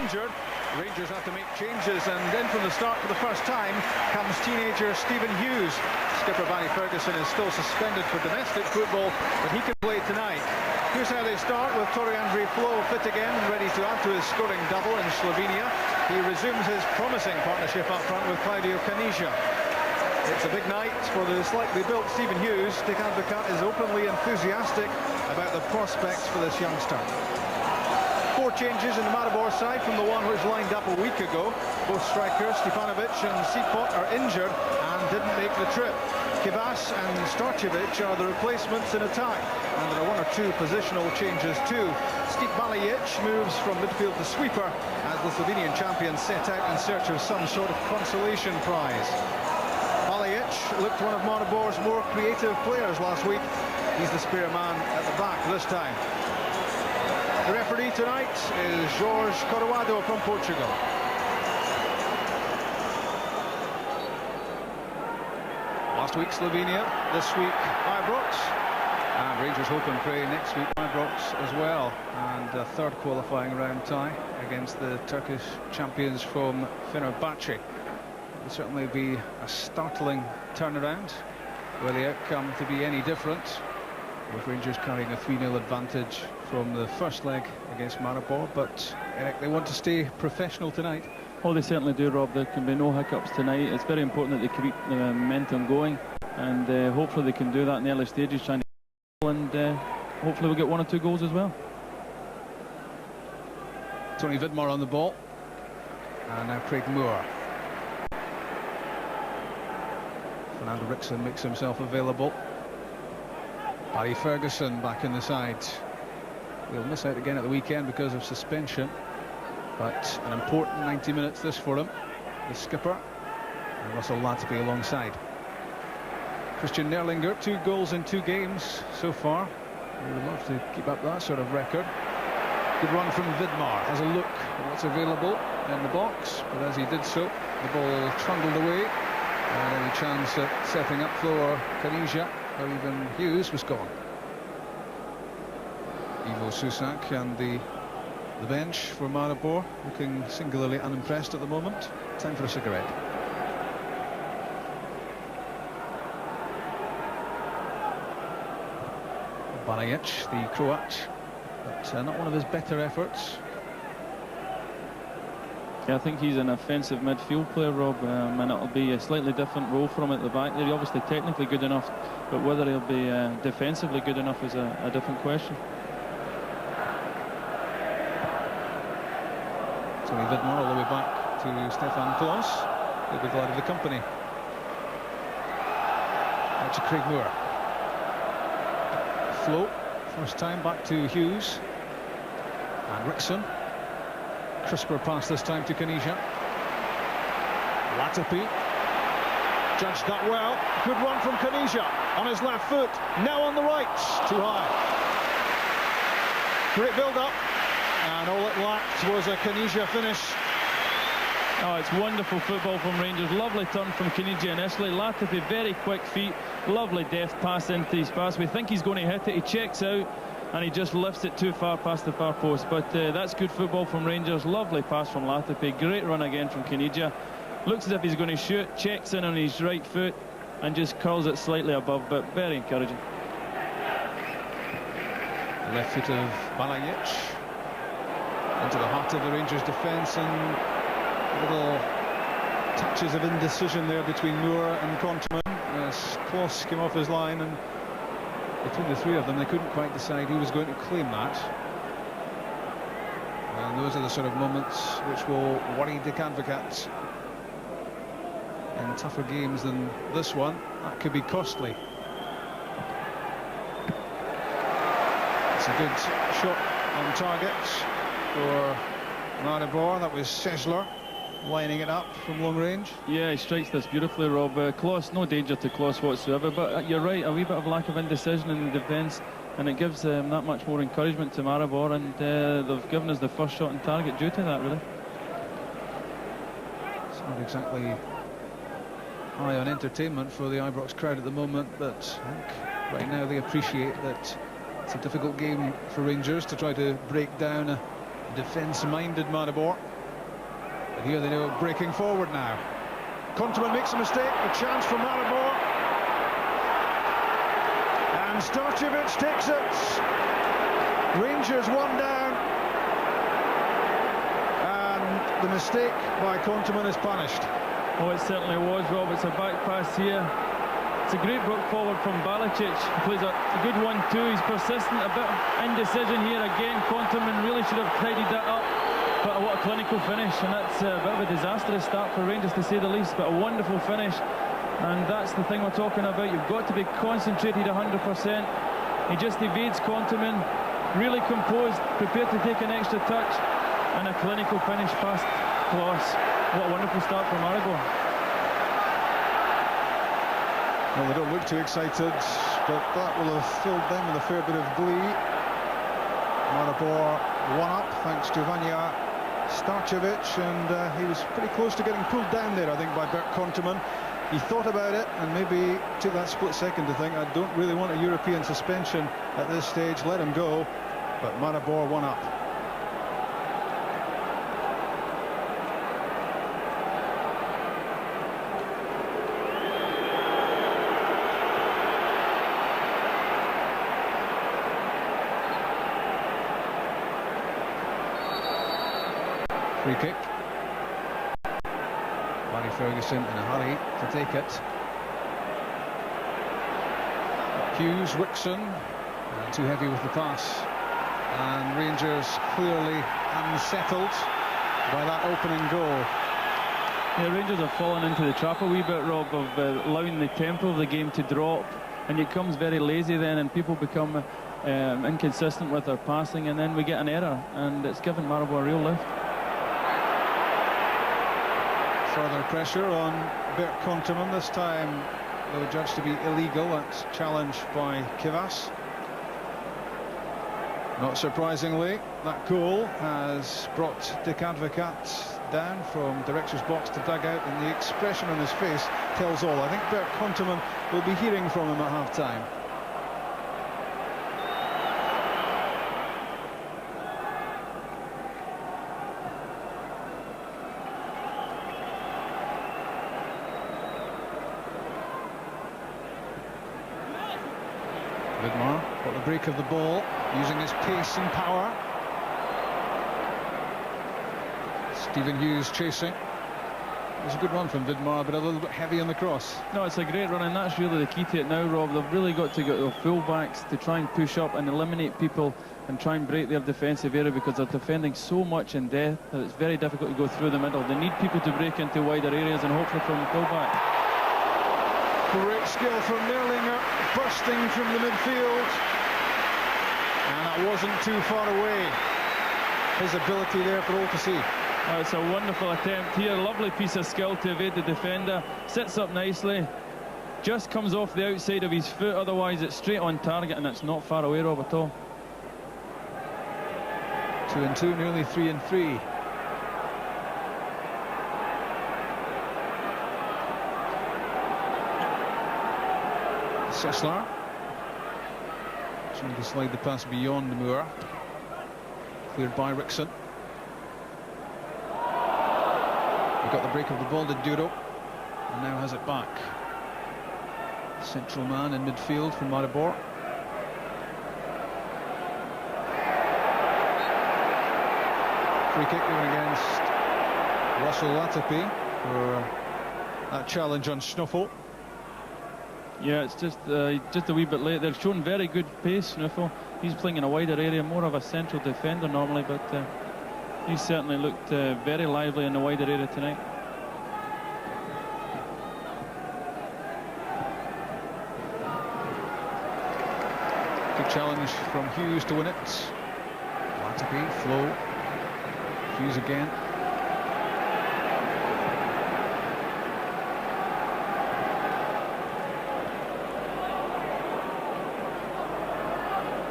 injured. Rangers have to make changes, and in from the start for the first time comes teenager Stephen Hughes. Skipper Barry Ferguson is still suspended for domestic football, but he can play tonight. Here's how they start, with Toriandri Flo fit again and ready to add to his scoring double in Slovenia. He resumes his promising partnership up front with Claudio Caniggia. It's a big night for the slightly built Stephen Hughes. Dick Advocat is openly enthusiastic about the prospects for this youngster. 4 changes in the Maribor side from the one which lined up a week ago. Both strikers, Stefanovic and Sipot, are injured and didn't make the trip. Kivas and Starcevic are the replacements in attack, and there are 1 or 2 positional changes too. Steve Balajic moves from midfield to sweeper as the Slovenian champions set out in search of some sort of consolation prize. Balajic looked one of Maribor's more creative players last week. He's the spare man at the back this time. The referee tonight is Jorge Coroado from Portugal. Last week Slovenia, this week Ibrox, and Rangers hope and pray next week Ibrox as well, and a third qualifying round tie against the Turkish champions from Fenerbahce. It will certainly be a startling turnaround, were the outcome to be any different, with Rangers carrying a 3-0 advantage from the first leg against Maribor. But Eric, they want to stay professional tonight. Oh, they certainly do, Rob. There can be no hiccups tonight. It's very important that they keep the momentum going, and hopefully they can do that in the early stages, trying to, and hopefully we'll get 1 or 2 goals as well. Tony Vidmar on the ball, and now Craig Moore. Fernando Rickson makes himself available. Barry Ferguson back in the side. He'll miss out again at the weekend because of suspension, but an important 90 minutes this for him. The skipper and Russell Latterby alongside. Christian Nerlinger, 2 goals in 2 games so far. We would love to keep up that sort of record. Good run from Vidmar. Has a look at what's available in the box, but as he did so, the ball trundled away, and any chance at setting up Flo or Caniggia or even Hughes was gone. Ivo Susak and the bench for Maribor looking singularly unimpressed at the moment. Time for a cigarette. Balajic, the Croat, but not one of his better efforts. Yeah, I think he's an offensive midfield player, Rob, and it'll be a slightly different role for him at the back. They're obviously technically good enough, but whether he'll be defensively good enough is a different question. Tony Vidmar all the way back to Stefan Klos. He'll be glad of the company. Back to Craig Moore. Flo, first time back to Hughes. And Rickson. Crisper pass this time to Caniggia. Latterby judged that well. Good run from Caniggia on his left foot. Now on the right. Too high. Great build-up. And all it lacked was a Caniggia finish. Oh, it's wonderful football from Rangers. Lovely turn from Caniggia initially. Latterby, very quick feet. Lovely deft pass into his pass. We think he's going to hit it. He checks out, and he just lifts it too far past the far post. But that's good football from Rangers. Lovely pass from Latterby. Great run again from Caniggia. Looks as if he's going to shoot. Checks in on his right foot and just curls it slightly above, but very encouraging. The left foot of Balajic into the heart of the Rangers defence, and little touches of indecision there between Moore and Konterman as Klos came off his line, and between the 3 of them they couldn't quite decide who was going to claim that. And those are the sort of moments which will worry Dick Advocat in tougher games than this one. That could be costly. It's a good shot on target for Maribor. That was Sessler lining it up from long range. Yeah, he strikes this beautifully, Rob. Klos, no danger to Klos whatsoever, but you're right, a wee bit of lack of indecision in the defence, and it gives that much more encouragement to Maribor, and they've given us the first shot on target due to that, really. It's not exactly high on entertainment for the Ibrox crowd at the moment, but I think right now they appreciate that it's a difficult game for Rangers to try to break down a defence-minded Maribor. And here they know, breaking forward now. Konteman makes a mistake, a chance for Maribor. And Starcevic takes it. Rangers one down. And the mistake by Konteman is punished. Oh, it certainly was, Rob. It's a back pass here. It's a great broke forward from Balicic. He plays a good 1-2. He's persistent, a bit of indecision here again. Konteman really should have tidied that up. But what a clinical finish, and that's a bit of a disastrous start for Rangers, to say the least, but a wonderful finish. And that's the thing we're talking about. You've got to be concentrated 100%. He just evades Konteman, really composed, prepared to take an extra touch, and a clinical finish past Kloss. What a wonderful start for Maribor. Well, they don't look too excited, but that will have filled them with a fair bit of glee. Maribor one up thanks to Vanja Starcevic, and he was pretty close to getting pulled down there, I think, by Bert Konteman. He thought about it and maybe took that split second to think, I don't really want a European suspension at this stage, let him go. But Maribor one up. Free kick. Barry Ferguson in a hurry to take it. Hughes, Wixon, too heavy with the pass. And Rangers clearly unsettled by that opening goal. Yeah, Rangers have fallen into the trap a wee bit, Rob, of allowing the tempo of the game to drop. And it becomes very lazy then, and people become inconsistent with their passing, and then we get an error, and it's given Maribor a real lift. Further pressure on Bert Konteman, this time they were judged to be illegal. That's challenged by Kivas. Not surprisingly, that goal has brought Dick Advocat down from director's box to dugout, and the expression on his face tells all. I think Bert Konteman will be hearing from him at half-time. Vidmar got the break of the ball, using his pace and power. Stephen Hughes chasing. It was a good run from Vidmar, but a little bit heavy on the cross. No, it's a great run, and that's really the key to it now, Rob. They've really got to get their full-backs to try and push up and eliminate people and try and break their defensive area, because they're defending so much in depth that it's very difficult to go through the middle. They need people to break into wider areas, and hopefully from full-back. Great skill from Nerlinger, bursting from the midfield. And that wasn't too far away. His ability there for all to see. Oh, it's a wonderful attempt here. Lovely piece of skill to evade the defender. Sits up nicely. Just comes off the outside of his foot. Otherwise, it's straight on target, and it's not far away, Rob, at all. 2-2, nearly 3-3. Sessler trying to slide the pass beyond Moore. Cleared by Rickson. He got the break of the ball to Duro, and now has it back. Central man in midfield from Maribor. Free kick given against Russell Latapi for that challenge on Snuffle. Yeah, it's just a wee bit late. They're showing very good pace, Snuffle. He's playing in a wider area, more of a central defender normally, but he certainly looked very lively in the wider area tonight. Good challenge from Hughes to win it. Latapi, Flo. Hughes again.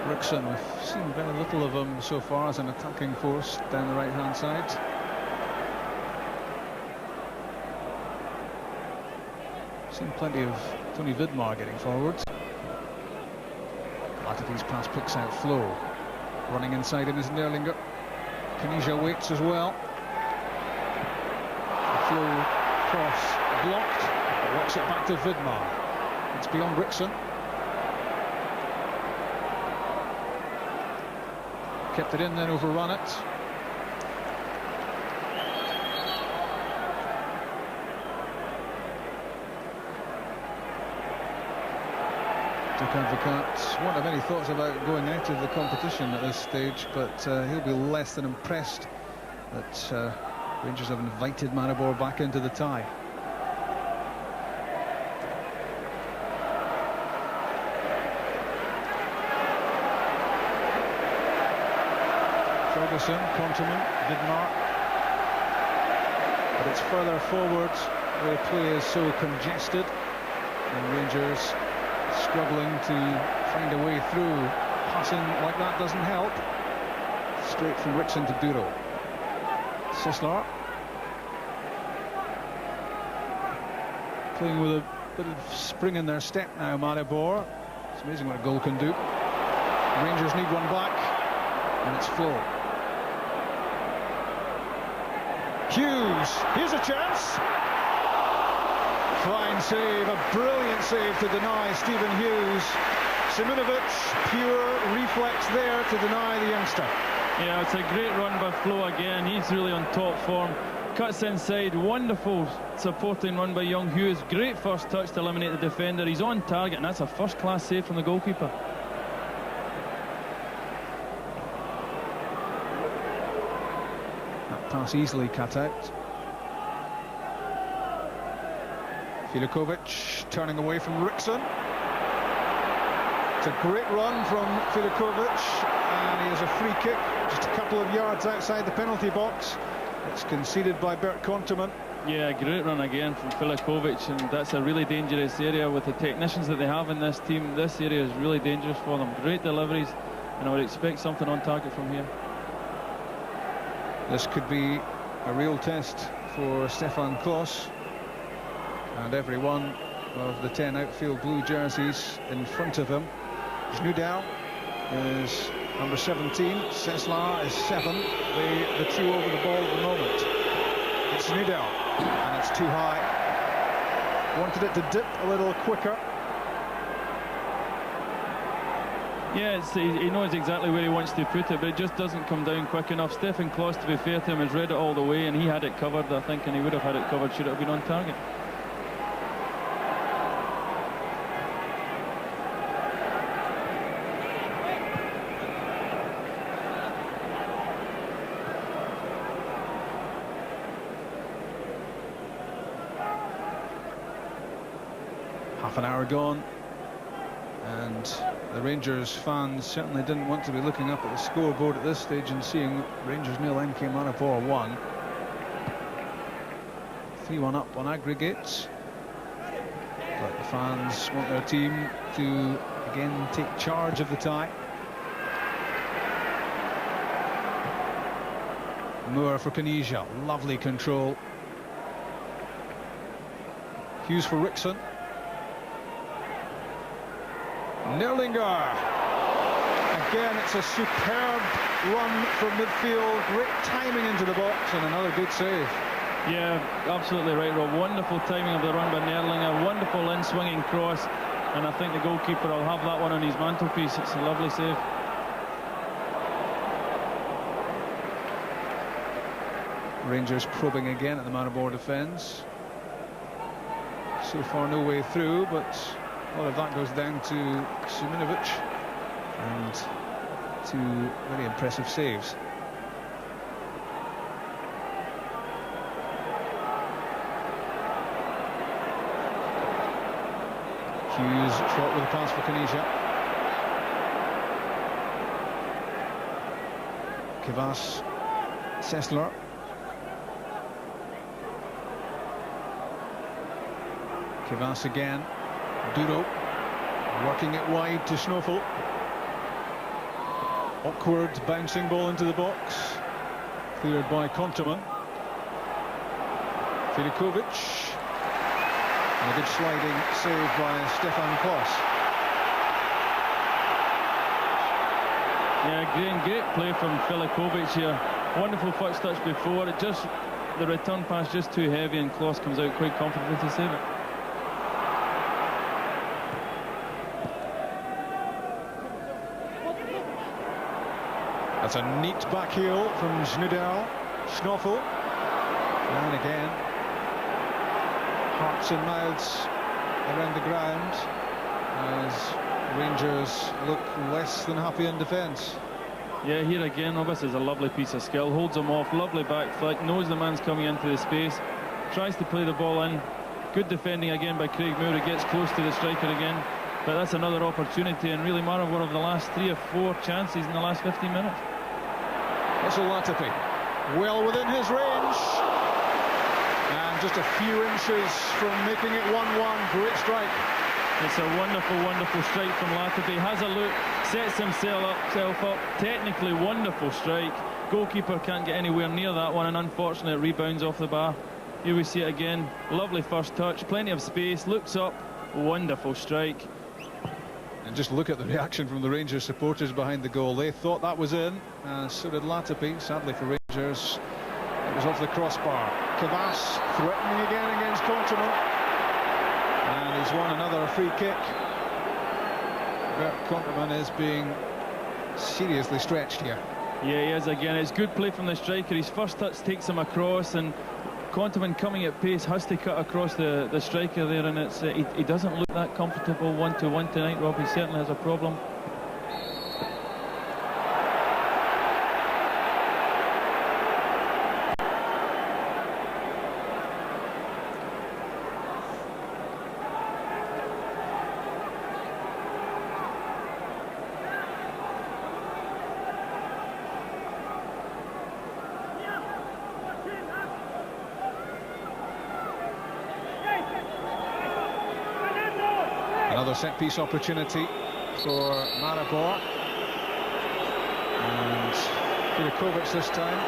Rickson, we've seen very little of him so far as an attacking force down the right-hand side. Seen plenty of Tony Vidmar getting forward. Latapi's pass picks out Flo. Running inside him is Nerlinger. Kanija waits as well. Works it back to Vidmar. It's beyond Rickson. Kept it in, then overrun it. Duke Advocat won't have any thoughts about going out of the competition at this stage, but he'll be less than impressed that Rangers have invited Maribor back into the tie. Ferguson, Conterman, Vidmar. But it's further forward where play is so congested, and Rangers struggling to find a way through. Passing like that doesn't help. Straight from Rickson to Duro. Sisler playing with a bit of spring in their step now, Maribor. It's amazing what a goal can do. Rangers need one back, and it's Flo. Hughes, here's a chance. Fine save, a brilliant save to deny Stephen Hughes. Simunovic, pure reflex there to deny the youngster. Yeah, it's a great run by Flo again. He's really on top form. Cuts inside, wonderful supporting run by young Hughes. Great first touch to eliminate the defender. He's on target, and that's a first-class save from the goalkeeper. That pass easily cut out. Filipovic turning away from Rickson. It's a great run from Filipovic, and he has a free kick just a couple of yards outside the penalty box. It's conceded by Bert Conterman. Yeah, great run again from Filipovic, and that's a really dangerous area with the technicians that they have in this team. This area is really dangerous for them. Great deliveries, and I would expect something on target from here. This could be a real test for Stefan Klos and every one of the 10 outfield blue jerseys in front of him. Znudel is number 17, Seslar is 7. The two over the ball at the moment. It's Znudel, and it's too high. Wanted it to dip a little quicker. Yeah, he knows exactly where he wants to put it, but it just doesn't come down quick enough. Stefan Klos, to be fair to him, has read it all the way, and he had it covered, I think, and he would have had it covered should it have been on target. Half an hour gone, and the Rangers fans certainly didn't want to be looking up at the scoreboard at this stage and seeing Rangers 0, NK Maribor 1. 3-1 up on aggregates, but the fans want their team to again take charge of the tie. Moore for Canisia, lovely control. Hughes for Rickson. Nerlinger. Again, it's a superb run from midfield. Great timing into the box, and another good save. Yeah, absolutely right, Rob. Wonderful timing of the run by Nerlinger. Wonderful in-swinging cross, and I think the goalkeeper will have that one on his mantelpiece. It's a lovely save. Rangers probing again at the Maribor defence. So far no way through, but a lot of that goes down to Simunovic and two very impressive saves. Hughes shot with a pass for Canisia. Kivas, Sesler. Kivas again. Duro working it wide to Schnöffel. Awkward bouncing ball into the box. Cleared by Conterman. Filipovic. And a good sliding save by Stefan Klos. Yeah, great play from Filipovic here. Wonderful first touch before. The return pass just too heavy, and Klos comes out quite confidently to save it. That's a neat back heel from Schnoffel. And again, hearts and mouths around the ground as Rangers look less than happy in defence. Yeah, here again, this is a lovely piece of skill. Holds him off, lovely back flick, knows the man's coming into the space, tries to play the ball in. Good defending again by Craig Moore, who gets close to the striker again. But that's another opportunity, and really Maribor of the last 3 or 4 chances in the last 15 minutes. Russell Latifi, well within his range. And just a few inches from making it 1-1. Great strike. It's a wonderful, wonderful strike from Latifi. Has a look, sets himself up. Technically wonderful strike. Goalkeeper can't get anywhere near that one, and unfortunately it rebounds off the bar. Here we see it again. Lovely first touch, plenty of space, looks up, wonderful strike. And just look at the reaction from the Rangers supporters behind the goal. They thought that was in, and so did Latifi. Sadly for Rangers, it was off the crossbar. Kavas threatening again against Countryman, and he's won another free kick. Bert Countryman is being seriously stretched here. Yeah, he is again. It's good play from the striker. His first touch takes him across, and Countryman coming at pace has to cut across the striker there, and it's he doesn't look that comfortable one-to-one tonight, Rob. He certainly has a problem. Another set-piece opportunity for Maribor, and Kirakovic this time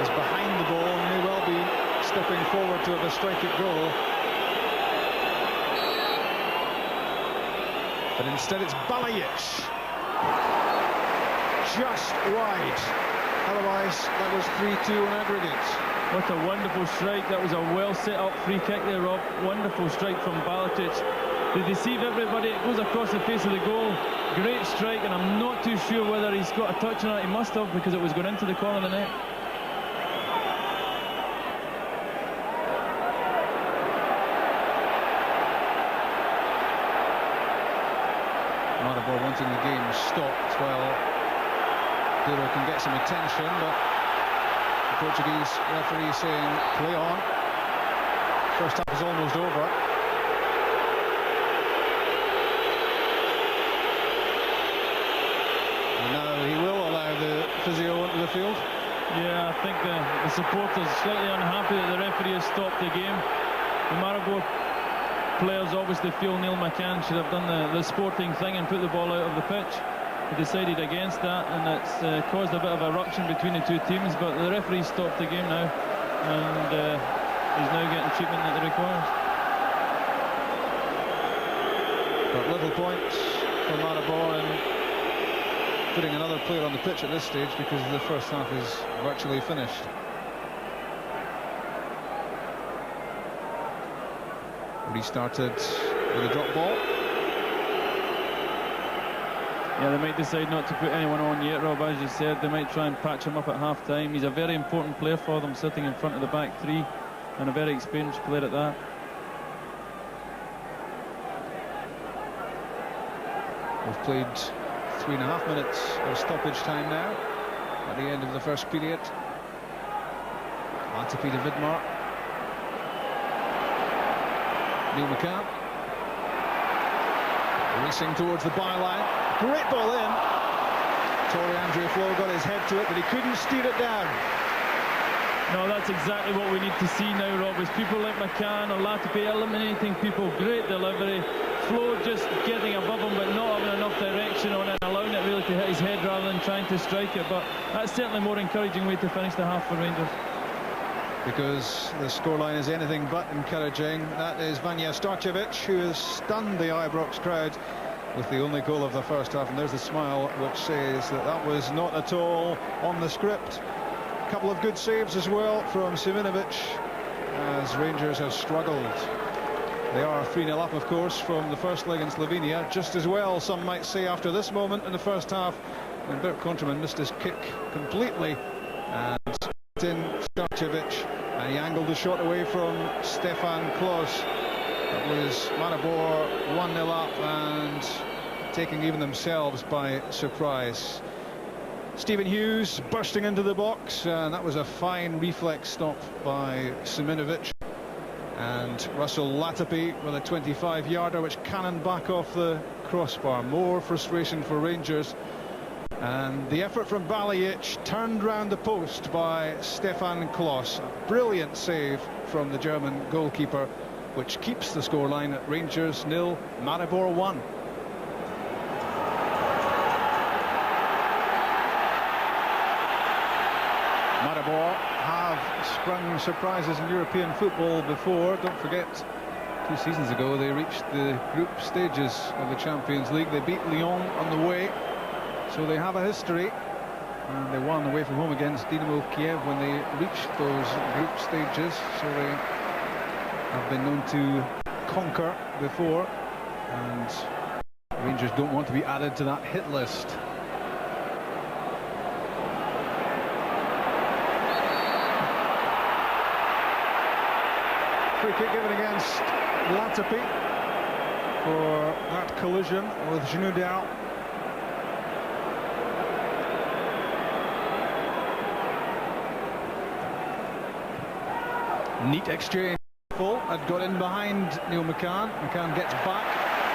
is behind the ball and may well be stepping forward to have a strike at goal, but instead it's Balajic, just wide. Otherwise that was 3-2 on aggregate. What a wonderful strike. That was a well set up free kick there, Rob. Wonderful strike from Balajic. They deceive everybody. It goes across the face of the goal. Great strike, and I'm not too sure whether he's got a touch on it. He must have, because it was going into the corner of the net. Maribor wanting the game stopped. Well, Duro can get some attention, but the Portuguese referee saying play on. First half is almost over. Now he will allow the physio onto the field. Yeah, I think the supporters slightly unhappy that the referee has stopped the game. The Maribor players obviously feel Neil McCann should have done the sporting thing and put the ball out of the pitch. He decided against that, and it's caused a bit of a ruction between the two teams, but the referee stopped the game now, and he's now getting treatment that he requires. But little points for Maribor, and putting another player on the pitch at this stage because the first half is virtually finished. Restarted with a drop ball. Yeah, they might decide not to put anyone on yet, Rob, as you said. They might try and patch him up at half-time. He's a very important player for them, sitting in front of the back three, and a very experienced player at that. We've played 3.5 minutes of stoppage time now at the end of the first period. Latifi to Vidmar. Neil McCann racing towards the byline. Great ball in. Torrey Andrea Flo got his head to it, but he couldn't steer it down. No, that's exactly what we need to see now, Rob, is people like McCann or Latifi eliminating people. Great delivery. Flo just getting above him but not having enough direction on it, allowing it really to hit his head rather than trying to strike it. But that's certainly a more encouraging way to finish the half for Rangers. Because the scoreline is anything but encouraging. That is Vanja Starcevic, who has stunned the Ibrox crowd with the only goal of the first half, and there's the smile which says that that was not at all on the script. A couple of good saves as well from Siminovic as Rangers have struggled. They are 3-0 up, of course, from the first leg in Slovenia. Just as well, some might say, after this moment in the first half, And Bert Kontraman missed his kick completely, and in Starcevic, and he angled the shot away from Stefan Klos. That was Maribor 1-0 up and taking even themselves by surprise. Stephen Hughes bursting into the box, and that was a fine reflex stop by Siminovic. And Russell Latapi with a 25-yarder which cannoned back off the crossbar. More frustration for Rangers. And the effort from Balic turned round the post by Stefan Klos. A brilliant save from the German goalkeeper, which keeps the scoreline at Rangers 0, Maribor 1. Maribor have sprung surprises in European football before. Don't forget, 2 seasons ago they reached the group stages of the Champions League. They beat Lyon on the way, so they have a history. And they won away from home against Dynamo Kiev when they reached those group stages, so they have been known to conquer before, and Rangers don't want to be added to that hit list. Free kick given against Latapi for that collision with Genoudal. Neat exchange. Had got in behind Neil McCann. McCann gets back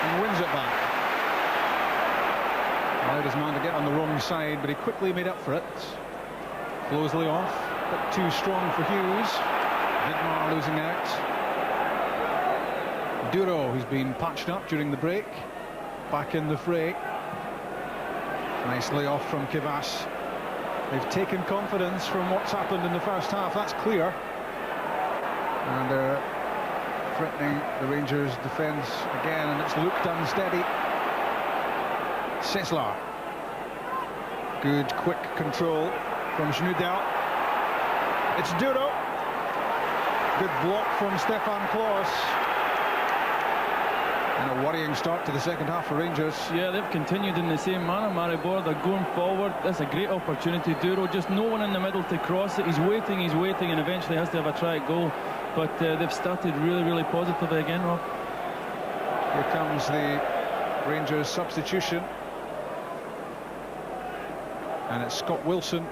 and wins it back. Allowed his man to get on the wrong side, but he quickly made up for it. Closely off, but too strong for Hughes. Vidmar losing out. Duro, who's been patched up during the break, back in the fray. Nice layoff from Kivas. They've taken confidence from what's happened in the first half, that's clear. And they're threatening the Rangers' defence again, and it's looked unsteady. Seslar. Good quick control from Genoudal. It's Duro. Good block from Stefan Klos. And a worrying start to the second half for Rangers. Yeah, they've continued in the same manner, Maribor. They're going forward. That's a great opportunity. Duro, just no one in the middle to cross it. He's waiting, and eventually has to have a try at goal. But they've started really positively again, Rob. Here comes the Rangers substitution. And it's Scott Wilson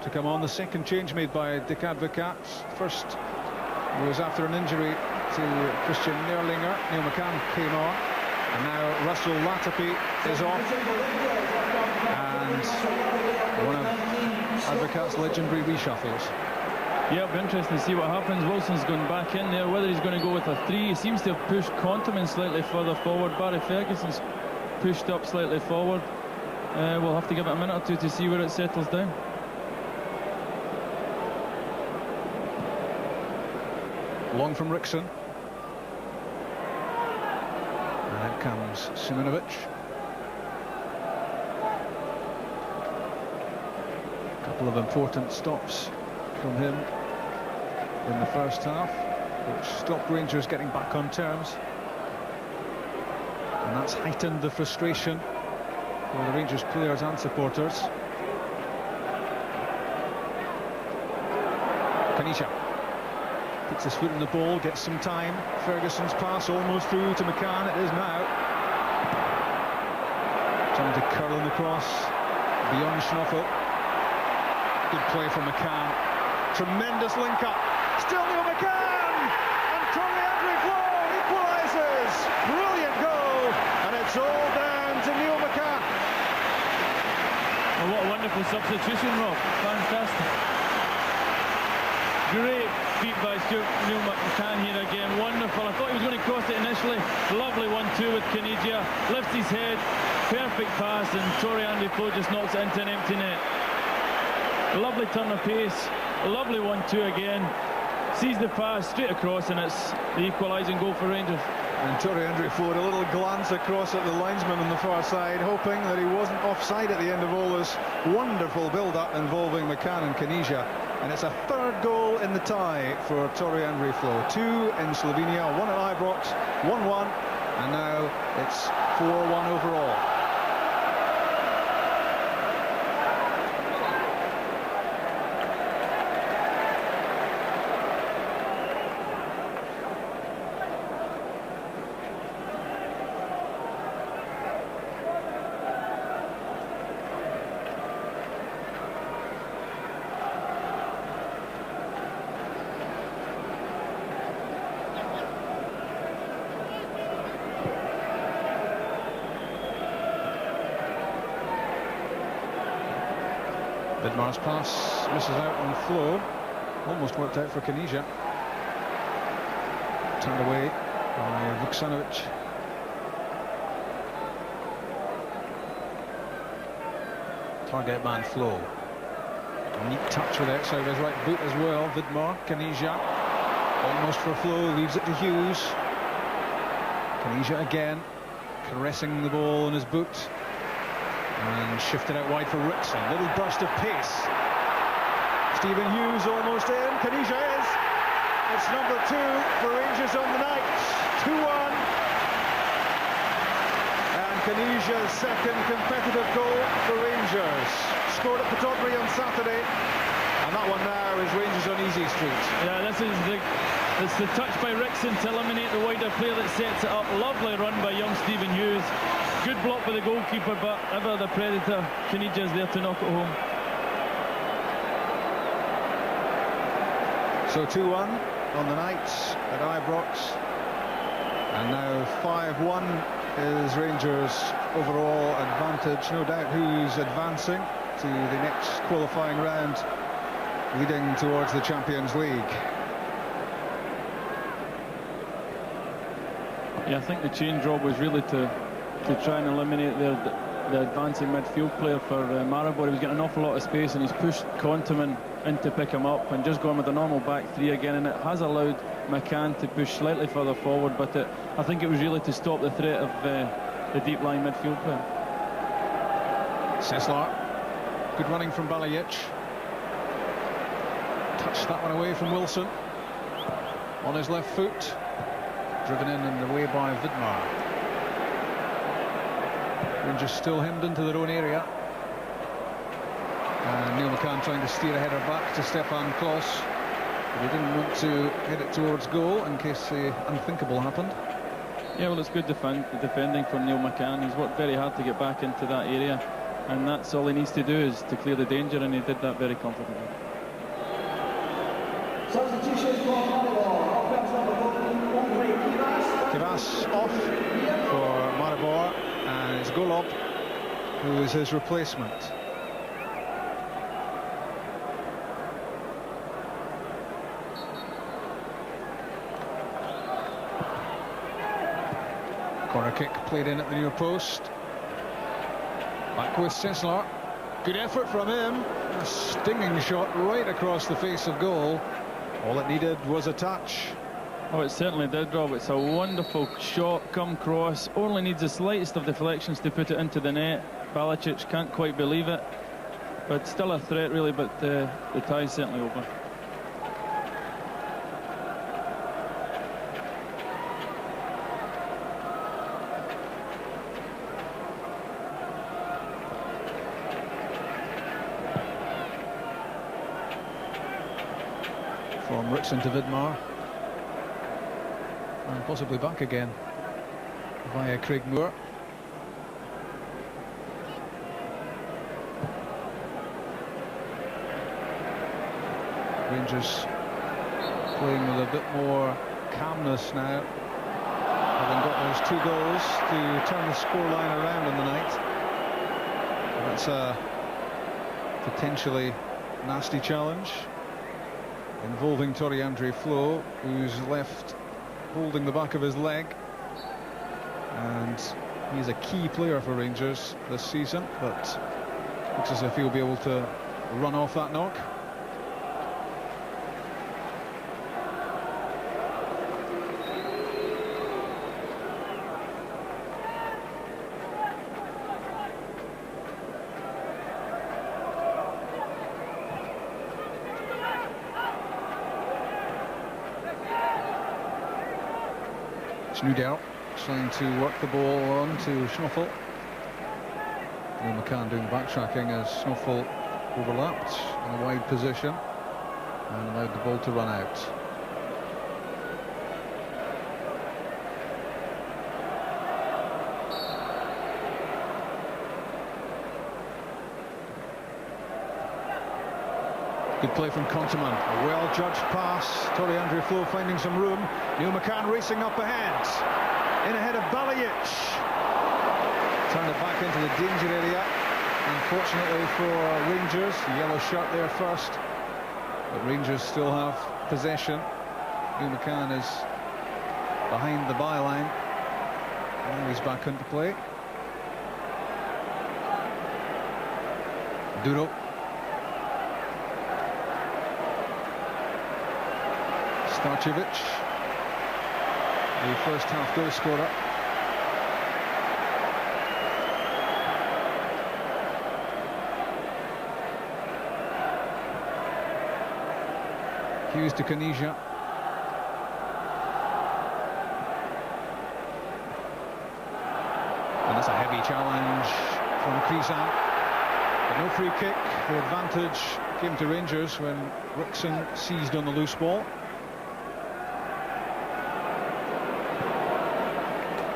to come on. The second change made by Dick Advocat. First was after an injury to Christian Nerlinger. Neil McCann came on. And now Russell Latapi is off. And one of Advocat's legendary reshuffles. Yeah, it'll be interesting to see what happens. Wilson's gone back in there. Whether he's going to go with a 3, he seems to have pushed Kontaman slightly further forward. Barry Ferguson's pushed up slightly forward. We'll have to give it a minute or two to see where it settles down. Long from Rickson. And out comes Siminovic. A couple of important stops from him in the first half, which stopped Rangers getting back on terms, and that's heightened the frustration for the Rangers players and supporters. Kanisha puts his foot in the ball, gets some time. Ferguson's pass almost through to McCann. It is now. Trying to curl in the cross beyond Schnoffel. Good play from McCann. Tremendous link-up. Still Neil McCann! And Torrey equalises! Brilliant goal! And it's all down to Neil McCann. Oh, what a wonderful substitution, Rob. Fantastic. Great feet by Neil McCann here again. Wonderful. I thought he was going to cross it initially. Lovely 1-2 with Caniggia. Lifts his head. Perfect pass, and Torrey Flo just knocks it into an empty net. Lovely turn of pace. A lovely 1-2 again. Sees the pass straight across, and it's the equalising goal for Rangers. And Torrey Flo had a little glance across at the linesman on the far side, hoping that he wasn't offside at the end of all this wonderful build-up involving McCann and Caniggia. And it's a third goal in the tie for Torrey Flo. 2 in Slovenia, 1 at Ibrox, 1-1, and now it's 4-1 overall. Vidmar's pass misses out on flow. Almost worked out for Kanija. Turned away by Vuksanovic. Target man Flow. A neat touch with the outside of his right boot as well. Vidmar, Kanija. Almost for Flow, leaves it to Hughes. Kanija again, caressing the ball in his boot. And shifted out wide for Rickson. Little burst of pace. Stephen Hughes almost in. Kanija is. It's number 2 for Rangers on the night. 2-1. And Kanija's second competitive goal for Rangers. Scored at Pittodrie on Saturday. And that one now is Rangers on easy street. Yeah, it's the touch by Rickson to eliminate the wider player that sets it up. Lovely run by young Stephen Hughes. Good block by the goalkeeper, but ever the predator, Kanija's there to knock it home. So 2-1 on the night at Ibrox. And now 5-1 is Rangers' overall advantage. No doubt who's advancing to the next qualifying round, leading towards the Champions League. Yeah, I think the change job was really to try and eliminate the advancing midfield player for Maribor. He was getting an awful lot of space, and he's pushed Contaman in to pick him up and just gone with a normal back 3 again, and it has allowed McCann to push slightly further forward, but I think it was really to stop the threat of the deep line midfield player. Seslar, good running from Balajic. Touched that one away from Wilson. On his left foot. Driven in the way by Vidmar. Rangers still hemmed into their own area. And Neil McCann trying to steer a header back to Stefan Klos. But he didn't want to head it towards goal in case the unthinkable happened. Yeah, well, it's good defending for Neil McCann. He's worked very hard to get back into that area, and that's all he needs to do, is to clear the danger, and he did that very confidently. Kivas off for Maribor, and it's Golob who is his replacement. Corner kick played in at the near post. Back with Seslar. Good effort from him. A stinging shot right across the face of goal. All it needed was a touch. Oh, it certainly did, Rob. It's a wonderful shot, come cross. Only needs the slightest of deflections to put it into the net. Balajic can't quite believe it. But still a threat, really, but the tie's certainly over. From Rickson to Vidmar. And possibly back again via Craig Moore. Rangers playing with a bit more calmness now, having got those 2 goals to turn the scoreline around in the night. And that's a potentially nasty challenge involving Toriandre Flo, who's left holding the back of his leg, and he's a key player for Rangers this season, but looks as if he'll be able to run off that knock. Snudel trying to work the ball on to Schnoffel. Neil McCann doing backtracking as Schnoffel overlapped in a wide position and allowed the ball to run out. Good play from Contaman, a well-judged pass. Toriandre Flo finding some room. Neil McCann racing up ahead. In ahead of Balajic. Turned it back into the danger area. unfortunately for Rangers. The yellow shirt there first, but Rangers still have possession. Hugh McCann is behind the byline. Now he's back into play. Duro. Starcevic, the first half goal scorer. Hughes to Caniggia. And that's a heavy challenge from Krizan. But no free kick. The advantage came to Rangers when Rickson seized on the loose ball.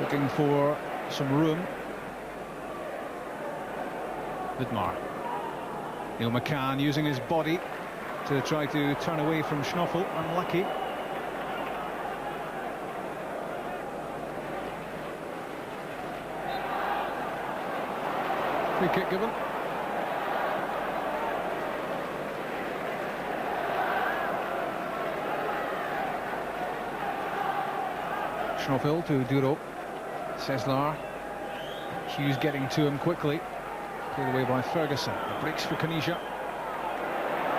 Looking for some room. Vidmar. Neil McCann using his body to try to turn away from Schnoffel. Unlucky. Free kick given. Schnoffel to Duro. Ceslar. Hughes getting to him quickly. Cleared away by Ferguson. It breaks for Caniggia.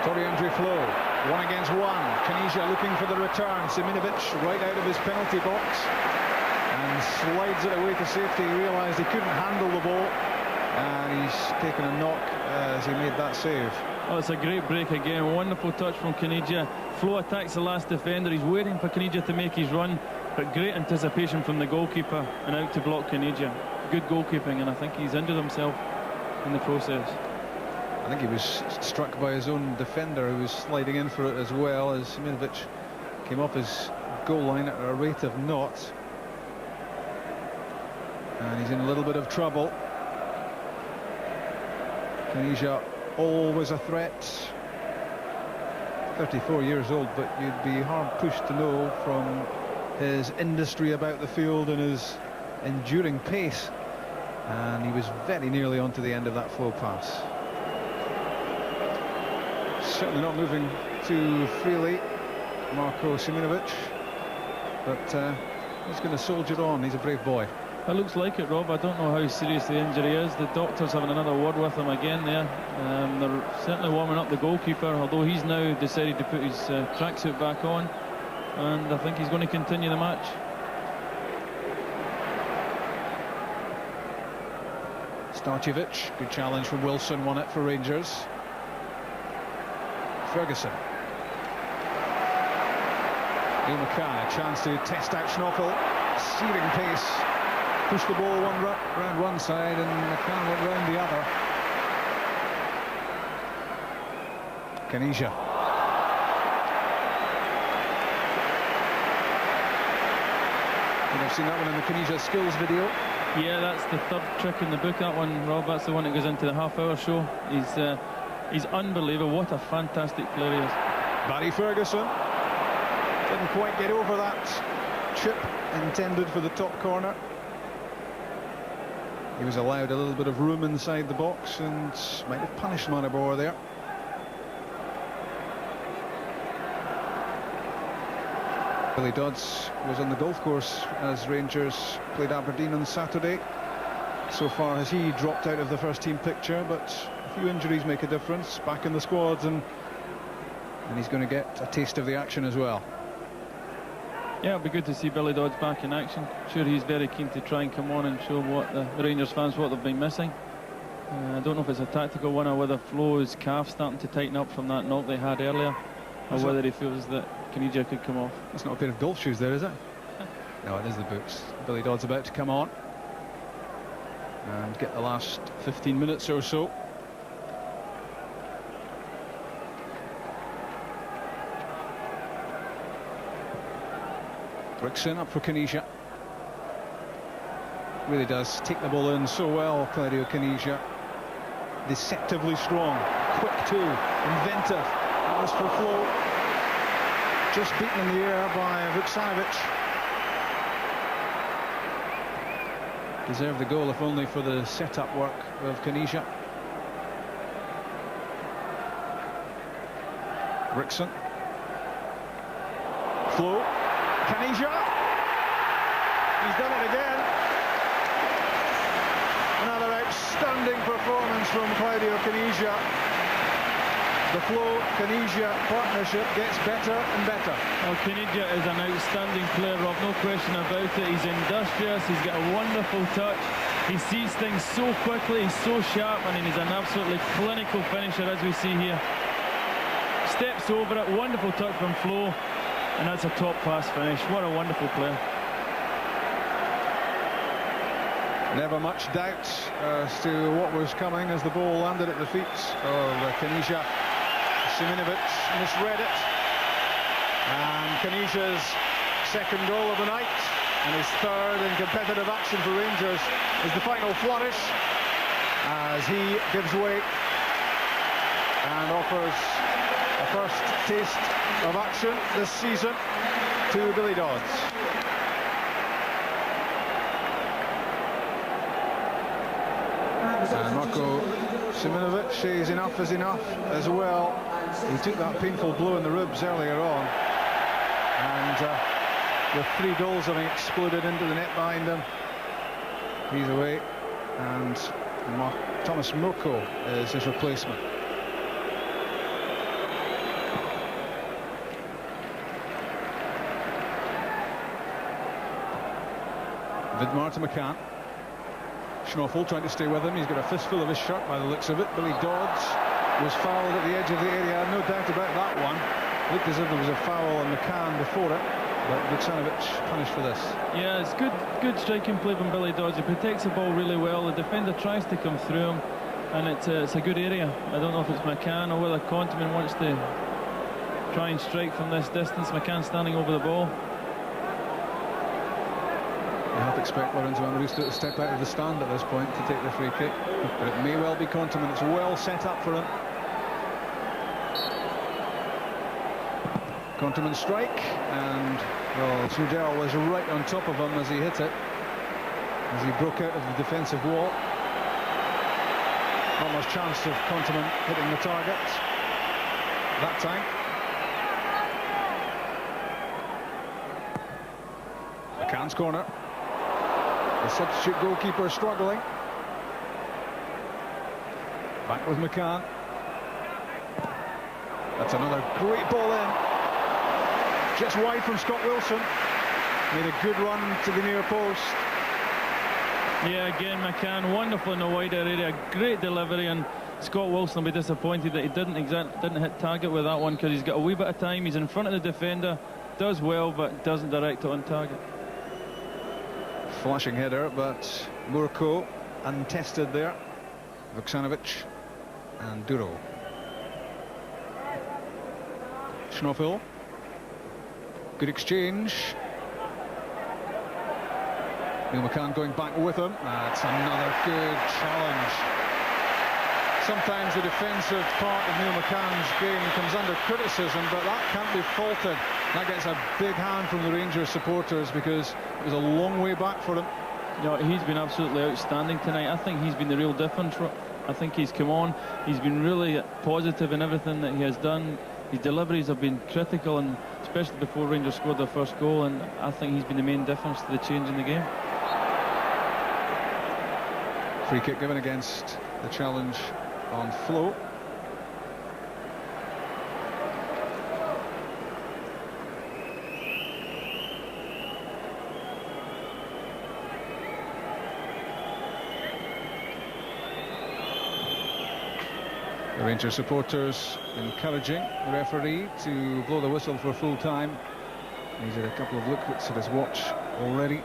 Toriandri Flo, 1 against 1. Caniggia looking for the return. Siminovic right out of his penalty box and slides it away to safety. He realised he couldn't handle the ball, and he's taken a knock as he made that save. Oh, it's a great break again. Wonderful touch from Caniggia. Flo attacks the last defender. He's waiting for Caniggia to make his run, but great anticipation from the goalkeeper and out to block Caniggia. Good goalkeeping, and I think he's injured himself in the process. I think he was struck by his own defender, who was sliding in for it as well, as Siminovic came off his goal line at a rate of knots. And he's in a little bit of trouble. Caniggia, always a threat. 34 years old, but you'd be hard pushed to know from his industry about the field and his enduring pace. And he was very nearly onto the end of that flow pass. Certainly not moving too freely, Marko Siminovic, but he's going to soldier on. He's a brave boy. It looks like it, Rob. I don't know how serious the injury is. The doctor's having another word with him again there. They're certainly warming up the goalkeeper, although he's now decided to put his tracksuit back on, and I think he's going to continue the match. Starcevic, good challenge from Wilson, won it for Rangers. Ferguson. Neil McCann, a chance to test out Schnoffel. Searing pace. Pushed the ball round one side, and McCann went round the other. Caniggia. I've seen that one in the Caniggia skills video. Yeah, that's the third trick in the book, that one, Rob. That's the one that goes into the half-hour show. He's unbelievable. What a fantastic player he is. Barry Ferguson didn't quite get over that chip intended for the top corner. He was allowed a little bit of room inside the box and might have punished Maribor there. Billy Dodds was on the golf course as Rangers played Aberdeen on Saturday. So far has he dropped out of the first team picture, but a few injuries make a difference. Back in the squads, and he's going to get a taste of the action as well. Yeah, it'll be good to see Billy Dodds back in action. Sure, he's very keen to try and come on and show what the Rangers fans what they've been missing. I don't know if it's a tactical one or whether Flo's calf starting to tighten up from that knock they had earlier, or whether he feels that Caniggia could come off. That's not a pair of golf shoes there, is it? No, it is the boots. Billy Dodds about to come on and get the last 15 minutes or so. Rickson up for Caniggia. Really does take the ball in so well, Claudio Caniggia. Deceptively strong, quick too, inventive. That was for Flo. Just beaten in the air by Vuksanovic. Deserved the goal if only for the set-up work of Caniggia. Rickson. Flo. Canija. He's done it again. Another outstanding performance from Claudio Canija. The Flo-Canija partnership gets better and better. Well, Canija is an outstanding player, Rob, no question about it. He's industrious, he's got a wonderful touch. He sees things so quickly, he's so sharp, and he's an absolutely clinical finisher, as we see here. Steps over it, wonderful touch from Flo, and that's a top-class finish. What a wonderful player. Never much doubt as to what was coming as the ball landed at the feet of Canija. Siminovic misread it, and Canija's second goal of the night and his third in competitive action for Rangers is the final flourish as he gives way and offers a first taste of action this season to Billy Dodds. And Marko Siminovic says enough is enough as well. He took that painful blow in the ribs earlier on, and with 3 goals having exploded into the net behind him, he's away, and Thomas Murko is his replacement. Vidmar to McCann. Schnoffel trying to stay with him. He's got a fistful of his shirt by the looks of it. Billy Dodds was fouled at the edge of the area. No doubt about that one. Looked as if there was a foul on McCann before it, but Vuksanovic punished for this. Yeah, it's good striking play from Billy Dodds. He protects the ball really well. The defender tries to come through him, and it's a good area. I don't know if it's McCann or whether Kontiman wants to try and strike from this distance. McCann standing over the ball. You have to expect Lorenzo Amoruso to step out of the stand at this point to take the free kick, but it may well be Kontiman. It's well set up for him. Kontiman strike, and well, Trudel was right on top of him as he hit it, as he broke out of the defensive wall. Not much chance of Kontiman hitting the target that time. McCann's corner. The substitute goalkeeper struggling. Back with McCann. That's another great ball in. Just wide from Scott Wilson. Made a good run to the near post. Yeah, again, McCann wonderful in the wider area. Great delivery, and Scott Wilson will be disappointed that he didn't hit target with that one, because he's got a wee bit of time. He's in front of the defender, does well, but doesn't direct it on target. Flashing header, but Murko untested there. Vuksanovic and Duro. Schnoffel. Good exchange. Neil McCann going back with him. That's another good challenge. Sometimes the defensive part of Neil McCann's game comes under criticism, but that can't be faulted. That gets a big hand from the Rangers supporters, because it was a long way back for him. No, he's been absolutely outstanding tonight. I think he's been the real difference. I think he's come on. He's been really positive in everything that he has done. His deliveries have been critical, and especially before Rangers scored their first goal, and I think he's been the main difference to the change in the game. Free kick given against the challenge on Flo. The Rangers supporters encouraging the referee to blow the whistle for full time. He's had a couple of looks at his watch already.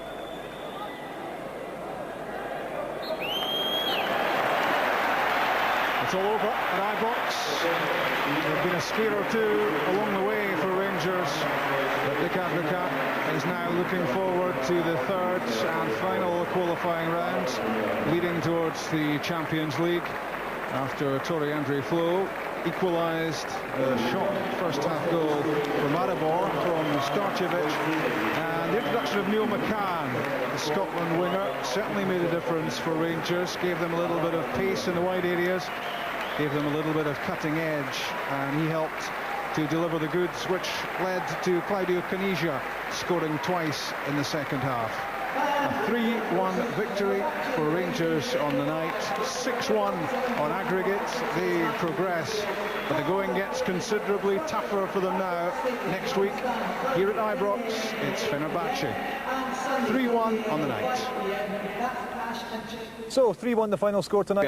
It's all over at Ibrox. There have been a scare or two along the way for Rangers, but Dick Advocat is now looking forward to the third and final qualifying round, leading towards the Champions League, after Torrey Andre Flo equalised a shock first-half goal for Maribor from Starcevic, and the introduction of Neil McCann, the Scotland winger, certainly made a difference for Rangers. Gave them a little bit of pace in the wide areas, gave them a little bit of cutting edge, and he helped to deliver the goods, which led to Claudio Caniggia scoring twice in the second half. A 3-1 victory for Rangers on the night, 6-1 on aggregate. They progress, but the going gets considerably tougher for them now. Next week, here at Ibrox, it's Fenerbahce. 3-1 on the night. So 3-1 the final score tonight.